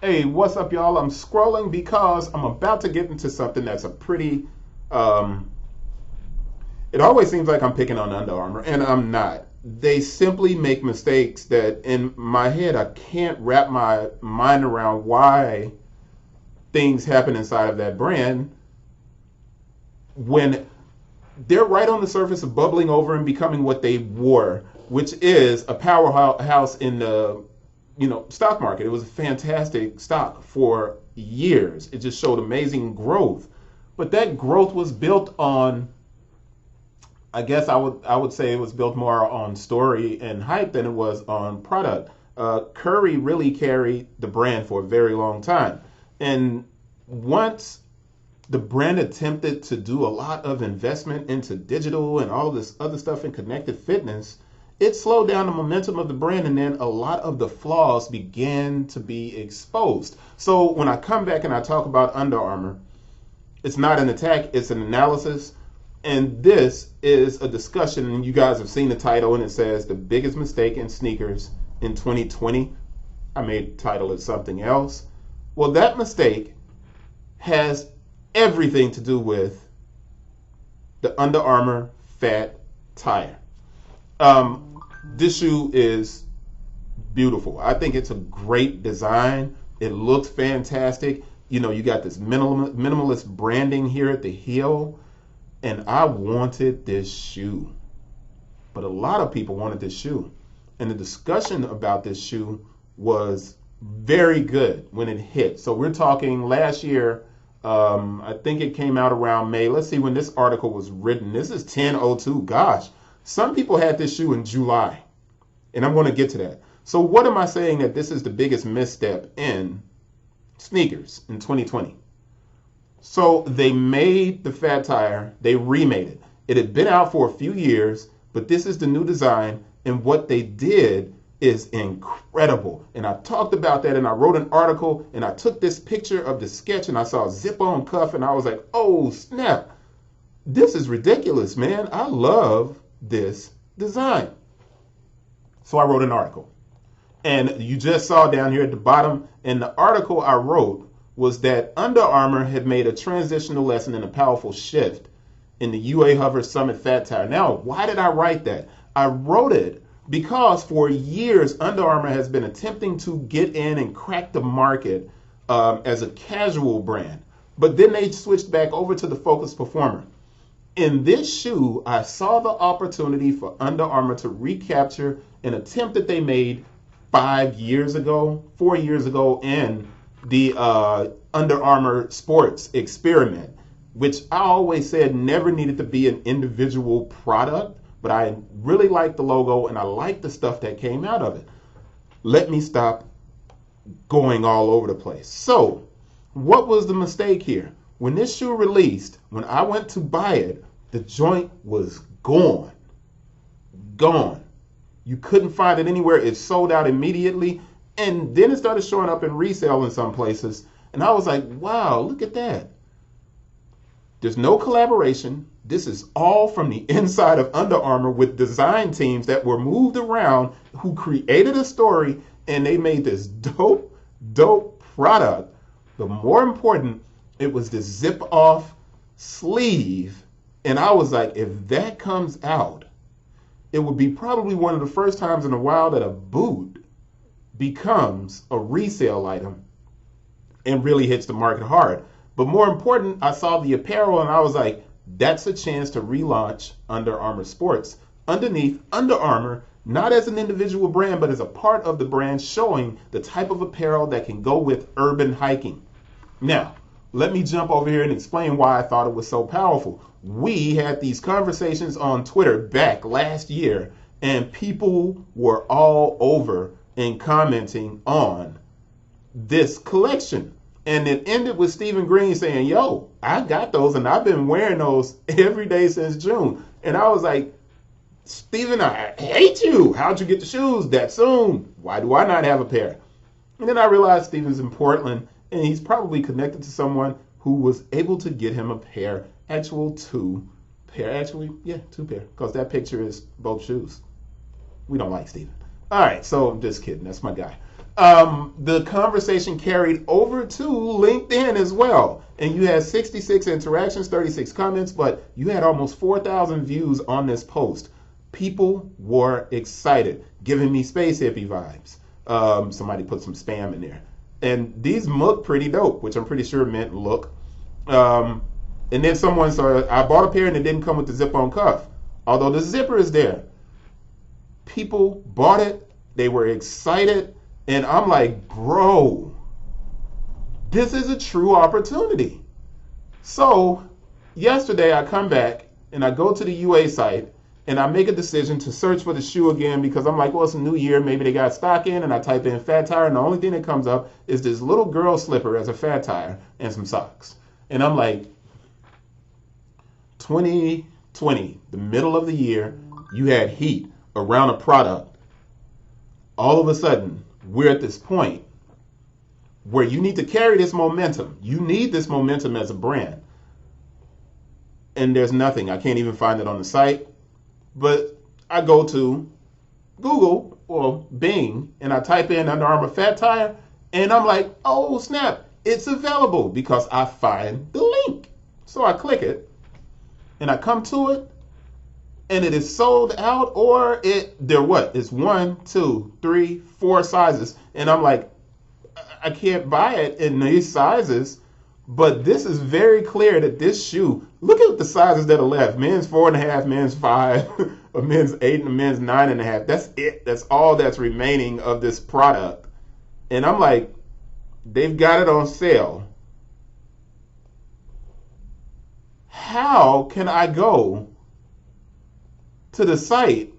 Hey, what's up, y'all? I'm scrolling because I'm about to get into something that's a pretty. Um, it always seems like I'm picking on Under Armour, and I'm not. They simply make mistakes that, in my head, I can't wrap my mind around why things happen inside of that brand when they're right on the surface of bubbling over and becoming what they were, which is a powerhouse in the stock market. It was a fantastic stock for years. It just showed amazing growth, but that growth was built on. I guess I would say it was built more on story and hype than it was on product. Curry really carried the brand for a very long time, and once the brand attempted to do a lot of investment into digital and all this other stuff in connected fitness, it slowed down the momentum of the brand, and then a lot of the flaws began to be exposed. So when I come back and I talk about Under Armour, it's not an attack, it's an analysis. And this is a discussion, and you guys have seen the title, and it says the biggest mistake in sneakers in 2020. I made the title as something else. Well, that mistake has everything to do with the Under Armour Fat Tire. This shoe is beautiful. I think it's a great design. It looks fantastic. You got this minimalist branding here at the heel, and I wanted this shoe. But a lot of people wanted this shoe. And the discussion about this shoe was very good when it hit. So we're talking last year. I think it came out around May. Let's see when this article was written. This is 10/02. Gosh, some people had this shoe in July, and I'm going to get to that. So what am I saying that this is the biggest misstep in sneakers in 2020? So they made the Fat Tire. They remade it. It had been out for a few years, but this is the new design, and what they did is incredible. And I talked about that, and I wrote an article, and I took this picture of the sketch, and I saw a zip-on cuff, and I was like, oh, snap. This is ridiculous, man. I love this design. So I wrote an article. And you just saw down here at the bottom, in the article I wrote was that Under Armour had made a transitional lesson and a powerful shift in the UA Hover Summit Fat Tire. Now, why did I write that? I wrote it because for years, Under Armour has been attempting to get in and crack the market as a casual brand. But then they switched back over to the focused performer. In this shoe, I saw the opportunity for Under Armour to recapture an attempt that they made 4 years ago in the Under Armour sports experiment, which I always said never needed to be an individual product, but I really liked the logo and I liked the stuff that came out of it. Let me stop going all over the place. So, what was the mistake here? When this shoe released, when I went to buy it, the joint was gone. Gone. You couldn't find it anywhere. It sold out immediately. And then it started showing up in resale in some places. And I was like, wow, look at that. There's no collaboration. This is all from the inside of Under Armour with design teams that were moved around who created a story, and they made this dope product. But more important, it was the zip off sleeve. And I was like, if that comes out, it would be probably one of the first times in a while that a boot becomes a resale item and really hits the market hard. But more important, I saw the apparel and I was like, that's a chance to relaunch Under Armour Sports underneath Under Armour, not as an individual brand, but as a part of the brand, showing the type of apparel that can go with urban hiking. Now, let me jump over here and explain why I thought it was so powerful. We had these conversations on Twitter back last year, and people were all over and commenting on this collection. And it ended with Stephen Green saying, yo, I got those and I've been wearing those every day since June. And I was like, Stephen, I hate you. How'd you get the shoes that soon? Why do I not have a pair? And then I realized Stephen's in Portland and he's probably connected to someone who was able to get him a pair, two pair, because that picture is both shoes. We don't like Stephen. All right, so I'm just kidding. That's my guy. The conversation carried over to LinkedIn as well. And you had 66 interactions, 36 comments, but you had almost 4,000 views on this post. People were excited, giving me space hippie vibes. Somebody put some spam in there. And these look pretty dope, which I'm pretty sure meant look. And then someone said, I bought a pair and it didn't come with the zip-on cuff. Although the zipper is there. People bought it. They were excited. And I'm like, bro, this is a true opportunity. So yesterday I come back and I go to the UA site and I make a decision to search for the shoe again because I'm like, well, it's a new year. Maybe they got stock in, and I type in fat tire. And the only thing that comes up is this little girl slipper as a fat tire and some socks. And I'm like, 2020, the middle of the year, you had heat around a product. All of a sudden, we're at this point where you need to carry this momentum. You need this momentum as a brand. And there's nothing. I can't even find it on the site. But I go to Google or Bing and I type in Under Armour fat tire and I'm like, oh snap, it's available because I find the link. So I click it and I come to it and it is sold out, or it's 1, 2, 3, 4 sizes. And I'm like, I can't buy it in these sizes, but this is very clear that this shoe, look at the sizes that are left. Men's 4.5, men's 5, a men's 8, and a men's 9.5. That's it. That's all that's remaining of this product. And I'm like, they've got it on sale. How can I go to the site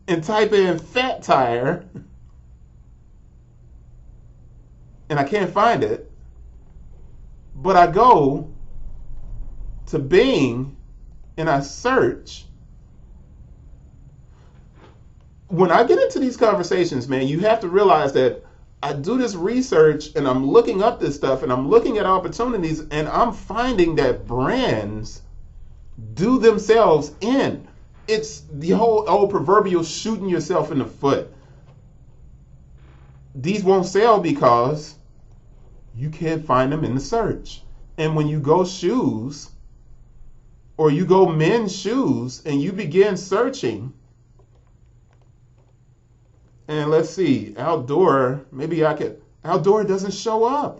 and type in fat tire and I can't find it, but I go to Bing and I search? When I get into these conversations, man, you have to realize that I do this research and I'm looking up this stuff and I'm looking at opportunities and I'm finding that brands do themselves in. It's the whole old proverbial shooting yourself in the foot. These won't sell because you can't find them in the search. And when you go shoes or you go men's shoes and you begin searching, and let's see, outdoor, outdoor doesn't show up,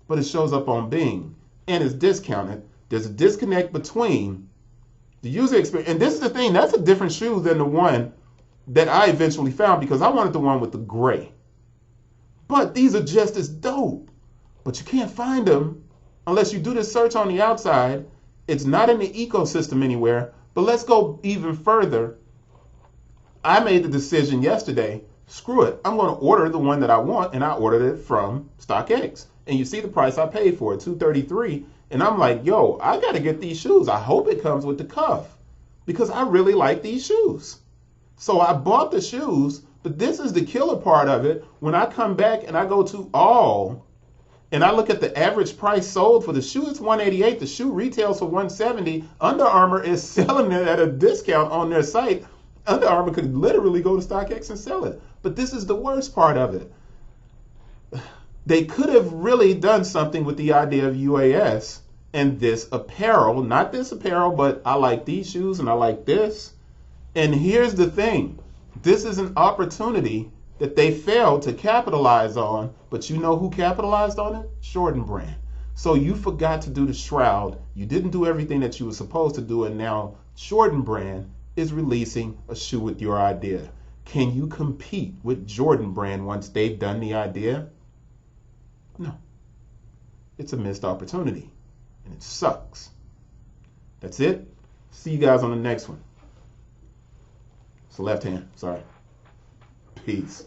but it shows up on Bing and it's discounted. There's a disconnect between the user experience. And this is the thing, that's a different shoe than the one that I eventually found because I wanted the one with the gray. But these are just as dope. But you can't find them unless you do this search on the outside. It's not in the ecosystem anywhere. But let's go even further. I made the decision yesterday, screw it, I'm going to order the one that I want, and I ordered it from StockX. And you see the price I paid for it, $233. And I'm like, yo, I got to get these shoes. I hope it comes with the cuff because I really like these shoes. So I bought the shoes, but this is the killer part of it. When I come back and I go to all and I look at the average price sold for the shoe, it's $188. The shoe retails for $170. Under Armour is selling it at a discount on their site. Under Armour could literally go to StockX and sell it. But this is the worst part of it. They could have really done something with the idea of UAS and this apparel. Not this apparel, but I like these shoes and I like this. And here's the thing. This is an opportunity that they failed to capitalize on. But you know who capitalized on it? Jordan Brand. So you forgot to do the shroud. You didn't do everything that you were supposed to do. And now Jordan Brand is releasing a shoe with your idea. Can you compete with Jordan Brand once they've done the idea? No. It's a missed opportunity. And it sucks. That's it. See you guys on the next one. It's the left hand. Sorry. Peace.